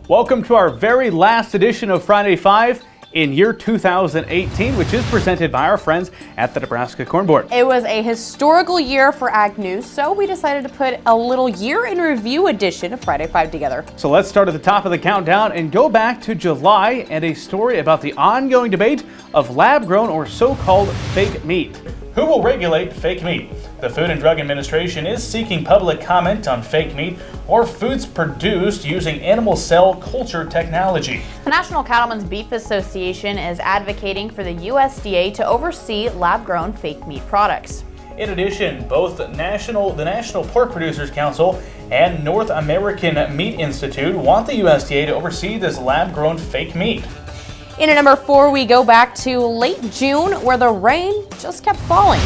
Welcome to our very last edition of Friday 5 in year 2018, which is presented by our friends at the Nebraska Corn Board. It was a historical year for ag news, so we decided to put a little year in review edition of Friday 5 together. So let's start at the top of the countdown and go back to July and a story about the ongoing debate of lab-grown or so-called fake meat. Who will regulate fake meat? The Food and Drug Administration is seeking public comment on fake meat or foods produced using animal cell culture technology. The National Cattlemen's Beef Association is advocating for the USDA to oversee lab-grown fake meat products. In addition, both the National Pork Producers Council and North American Meat Institute want the USDA to oversee this lab-grown fake meat. In at number 4, we go back to late June, where the rain just kept falling.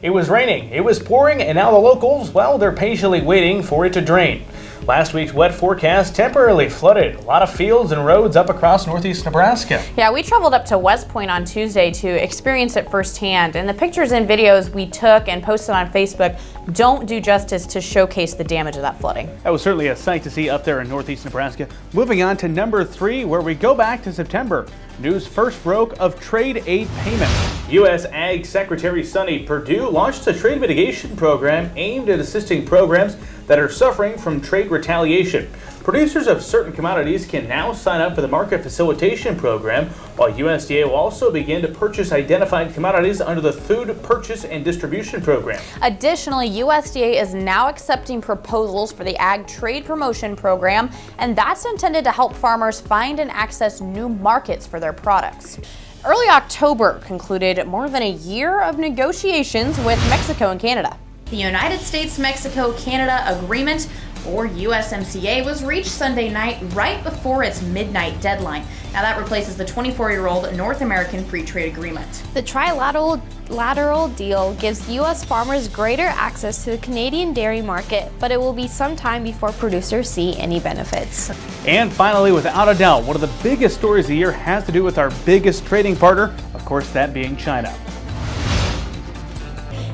It was raining, it was pouring, and now the locals, well, they're patiently waiting for it to drain. Last week's wet forecast temporarily flooded a lot of fields and roads up across northeast Nebraska. Yeah, we traveled up to West Point on Tuesday to experience it firsthand, and the pictures and videos we took and posted on Facebook don't do justice to showcase the damage of that flooding. That was certainly a sight to see up there in northeast Nebraska. Moving on to number 3, where we go back to September. News first broke of trade aid payments. U.S. Ag Secretary Sonny Perdue launched a trade mitigation program aimed at assisting programs that are suffering from trade retaliation. Producers of certain commodities can now sign up for the market facilitation program, while USDA will also begin to purchase identified commodities under the Food Purchase and Distribution Program. Additionally, USDA is now accepting proposals for the Ag Trade Promotion Program, and that's intended to help farmers find and access new markets for their products. Early October concluded more than a year of negotiations with Mexico and Canada. The United States-Mexico-Canada Agreement, or USMCA, was reached Sunday night right before its midnight deadline. Now that replaces the 24-year-old North American Free Trade Agreement. The trilateral deal gives U.S. farmers greater access to the Canadian dairy market, but it will be some time before producers see any benefits. And finally, without a doubt, one of the biggest stories of the year has to do with our biggest trading partner, of course, that being China.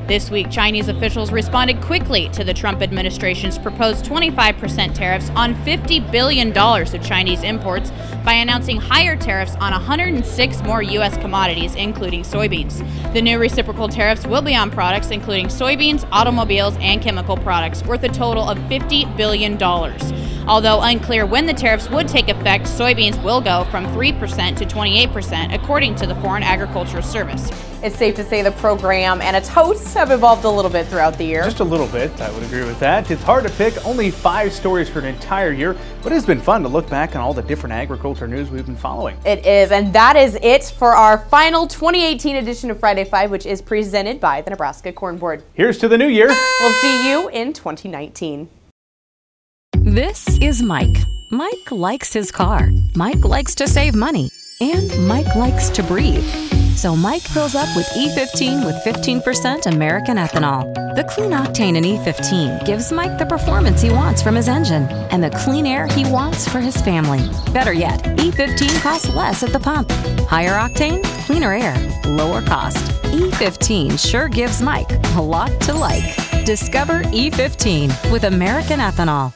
This week, Chinese officials responded quickly to the Trump administration's proposed 25% tariffs on $50 billion of Chinese imports by announcing higher tariffs on 106 more U.S. commodities, including soybeans. The new reciprocal tariffs will be on products including soybeans, automobiles, and chemical products, worth a total of $50 billion. Although unclear when the tariffs would take effect, soybeans will go from 3% to 28%, according to the Foreign Agriculture Service. It's safe to say the program and its hosts have evolved a little bit throughout the year. Just a little bit, I would agree with that. It's hard to pick only 5 stories for an entire year, but it's been fun to look back on all the different agriculture news we've been following. It is, and that is it for our final 2018 edition of Friday 5, which is presented by the Nebraska Corn Board. Here's to the new year. We'll see you in 2019. This is Mike. Mike likes his car. Mike likes to save money. And Mike likes to breathe. So Mike fills up with E15 with 15% American ethanol. The clean octane in E15 gives Mike the performance he wants from his engine and the clean air he wants for his family. Better yet, E15 costs less at the pump. Higher octane, cleaner air, lower cost. E15 sure gives Mike a lot to like. Discover E15 with American ethanol.